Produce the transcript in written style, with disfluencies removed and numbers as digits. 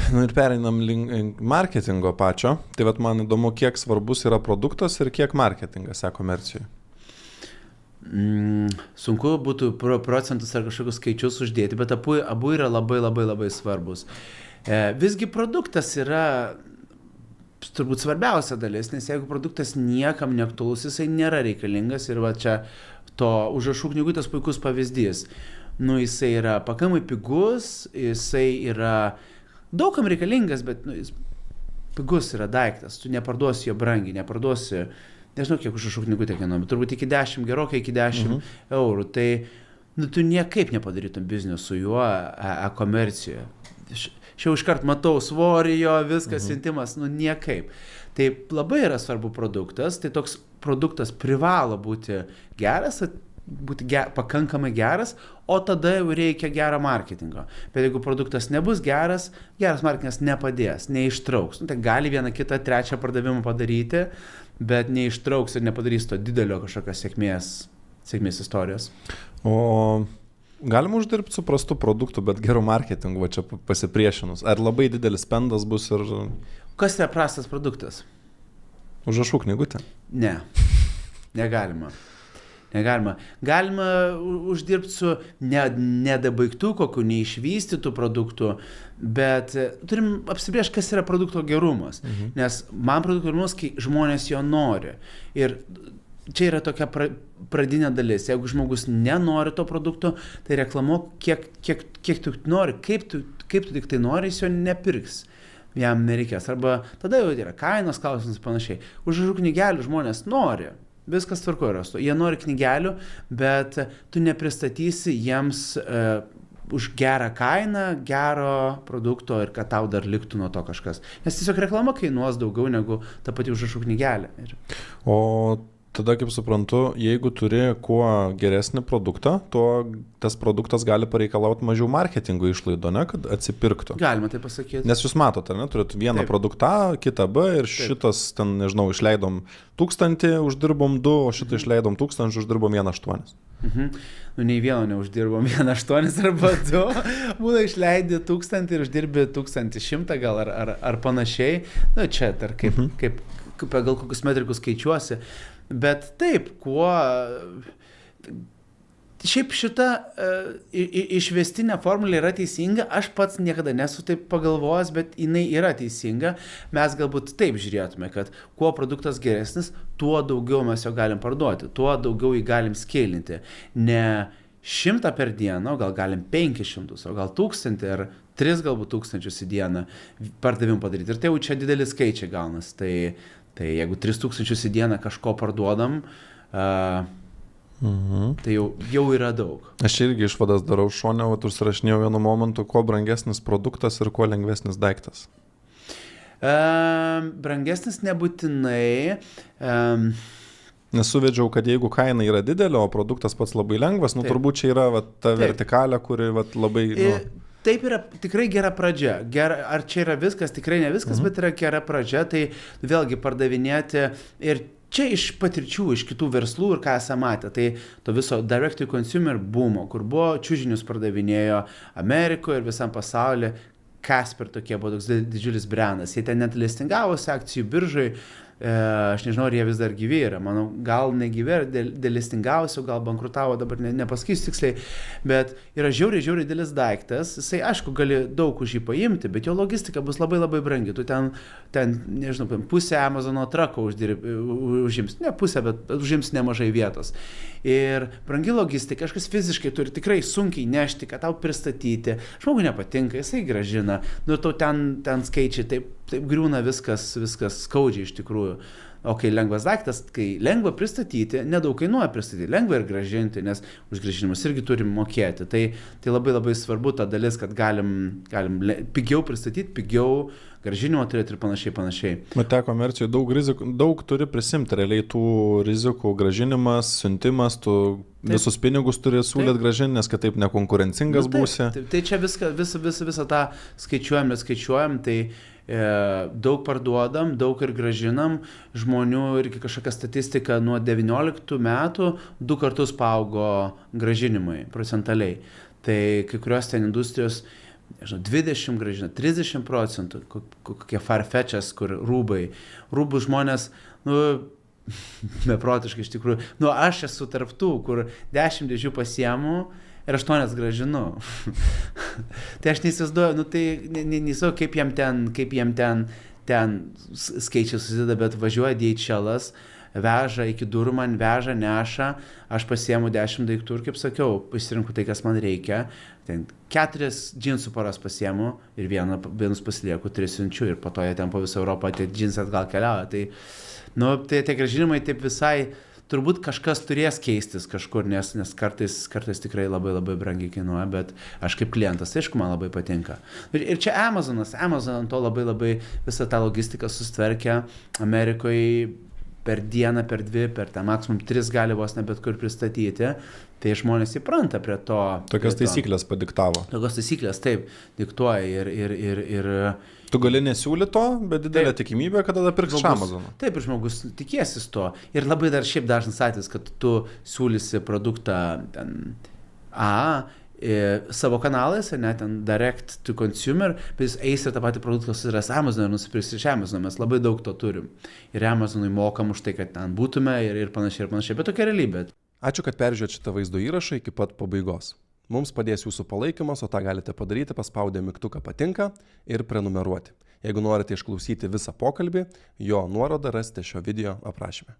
Nu ir pereinam link marketingo pačio. Tai vat man įdomu, kiek svarbus yra produktas ir kiek marketingas e-komercijoje. Sunku būtų procentus ar kažkokius skaičius uždėti, bet abu yra labai labai labai svarbus. Visgi produktas yra turbūt svarbiausia dalis, nes jeigu produktas niekam neaktualus, jisai nėra reikalingas ir va čia to užrašų knygutės puikus pavyzdys. Nu, jisai yra pakankamai pigus, jisai yra daugam reikalingas, bet jis pigus yra daiktas, tu neparduosi jo brangiai, neparduosi, nežinau, kiek užrašų knygutė kainuoja, bet turbūt iki 10, gerokai iki 10 eurų, tai tu niekaip nepadarytum biznio su juo e-komercijoje. Šiau iškart matau svorį jo, viskas siuntimas, niekaip. Tai labai yra svarbu produktas, tai toks produktas privalo būti geras, pakankamai geras, o tada jau reikia gero marketingo. Bet jeigu produktas nebus geras marketingas nepadės, neištrauks. Tai gali vieną, kitą, trečią pardavimą padaryti, bet neištrauks ir nepadarys to didelio kažkokios sėkmės istorijos. O galima uždirbti su prastu produktu, bet geru marketingu, va čia pasipriešinus. Ar labai didelis spendas bus ir... Kas yra prastas produktas? Užrašų knygutė? Ne, negalima. Galima uždirbti su nedabaigtų kokių, neišvystytų produktų, bet turim apsibrėžti, kas yra produkto gerumas. Nes man produkto gerumas, kai žmonės jo nori. Ir čia yra tokia pradinė dalis. Jeigu žmogus nenori to produkto, tai reklamuok, kiek tu nori, kaip tu tik tai nori, jis jo nepirks. Jam nereikės. Arba tada jau yra kainos klausimas panašiai. Užrašų knygelių žmonės nori. Viskas tvarkoje yra. Jie nori knygelių, bet tu nepristatysi jiems už gerą kainą, gero produkto ir kad tau dar liktų nuo to kažkas. Nes tiesiog reklama kainuos daugiau negu ta pati užrašų knygelė. O tada, kaip suprantu, jeigu turi kuo geresnį produktą, tas produktas gali pareikalauti mažiau marketingo išlaidų, ne, kad atsipirktų. Galima tai pasakyti. Nes jūs matot, ar ne, turit vieną produktą, kitą B ir šitas, ten, nežinau, išleidom 1000, uždirbom 2, o šitą išleidom 1000, uždirbom 1,8. Nu, nei vieno neuždirbom 1,8 arba 2, būna išleidi 1000 ir uždirbi 1100 gal ar panašiai. Nu, čia dar kaip gal kokius metrikus skaičiuosi. Bet taip, šiaip šita išvestinė formulė yra teisinga, aš pats niekada nesu taip pagalvojęs, bet jinai yra teisinga. Mes galbūt taip žiūrėtume, kad kuo produktas geresnis, tuo daugiau mes jo galim parduoti, tuo daugiau jį galim skeilinti. Ne 100 per dieną, gal galim 500, o gal 1000 ar 3 galbūt 1000 į dieną pardavimų padaryti. Ir tai jau čia dideli skaičiai gaunas. Tai jeigu 3000 į dieną kažko parduodam, tai jau yra daug. Aš irgi išvadas darau šone, užsirašinėjau vienu momentu, kuo brangesnis produktas ir kuo lengvesnis daiktas. Brangesnis nebūtinai. Nes suvedžiau, kad jeigu kaina yra didelė, o produktas pats labai lengvas, turbūt čia yra ta vertikalė, kuri labai... Taip yra tikrai gera pradžia. Ar čia yra viskas? Tikrai ne viskas, bet yra gera pradžia. Tai vėlgi pardavinėti ir čia iš patirčių, iš kitų verslų ir ką esame matę. Tai to viso direct to consumer boomo, kur buvo čiužinius pardavinėjo Amerikoje ir visam pasaulyje. Casper tokie buvo toks didžiulis brandas. Jie ten net listingavosi akcijų biržai. Aš nežinau, ar jie vis dar gyvi yra. Manau, gal negyvi, delistingavosi, gal bankrutavo, dabar nepasakysiu tiksliai. Bet yra žiauriai didelis daiktas. Jisai, aišku, gali daug už jį paimti, bet jo logistika bus labai brangi. Tu ten nežinau, pusę Amazono trako užims. Ne pusę, bet užims nemažai vietos. Ir brangi logistika, kažkas fiziškai turi tikrai sunkiai nešti, kad tau pristatyti. Žmogui nepatinka, jisai gražina. Nu, tau ten skaičiai taip griūna viskas skaudžiai iš tikrųjų. O kai lengvas daiktas, kai lengva pristatyti, nedaug kainuoja pristatyti, lengva ir gražinti, nes už grąžinimus irgi turim mokėti. Tai labai svarbu ta dalis, kad galim pigiau pristatyti, pigiau grąžinimo turėti ir panašiai. Bet e-komercijoje daug turi prisimti realiai tų rizikų, grąžinimas, siuntimas, tu visus pinigus turi siūlyti grąžinti, nes kitaip nekonkurencingas būsi. Tai čia visą tą skaičiuojam, tai daug parduodam, daug ir grąžinam. Žmonių irgi kažkokia statistika nuo 19 metų 2 kartus paaugo grąžinimai procentaliai. Tai kai kurios ten industrijos nežinau, 20 gražina, 30%, kokie Farfetch'as, kur rūbų žmonės, nu, beprotiškai iš tikrųjų, nu, aš esu tarptų, kur 10 dėžių pasiemu ir 8 gražinu. Tai aš neįsivaizduoju, nu, tai neįsivaizduoju, kaip jiem ten skaičiai susideda, bet važiuoja DHL'as, veža iki durų, man veža, neša, aš pasiemu 10 daiktų ir, kaip sakiau, pasirinku tai, kas man reikia. Ten 4 džinsų poras pasiemu ir vienus pasilieku, 3 siunčiu ir po to jie ten po visą Europą, tie džinsai atgal keliauja. Tai, nu, tai tie grąžinimai taip visai, turbūt kažkas turės keistis kažkur, nes kartais tikrai labai labai brangiai kainuoja, bet aš kaip klientas, tai aišku, man labai patinka. Ir čia Amazon to labai visą tą logistiką sustvarkė Amerikoje per dieną, per 2, per tą maksimum 3 gali vos ne bet kur pristatyti, tai žmonės įpranta prie to. Tokias taisyklės padiktavo. Tokios taisyklės, taip, diktuoja ir Tu gali nesiūlyti to, bet didelė tikimybė, kad tada pirks iš Amazono. Taip, ir žmogus tikėsis to. Ir labai dar šiaip dažnas atvejis, kad tu siūlysi produktą ten savo kanalais, ne, ten direct to consumer, bet jis eis ir tą patį produktą susiras Amazon ir nusipirks iš Amazon, mes labai daug to turim. Ir Amazonui mokam už tai, kad ten būtume ir panašiai, bet tokia realybė. Ačiū, kad peržiūrėjote šitą vaizdo įrašą iki pat pabaigos. Mums padės jūsų palaikymas, o tą galite padaryti paspaudę mygtuką patinka ir prenumeruoti. Jeigu norite išklausyti visą pokalbį, jo nuorodą rasite šio video aprašyme.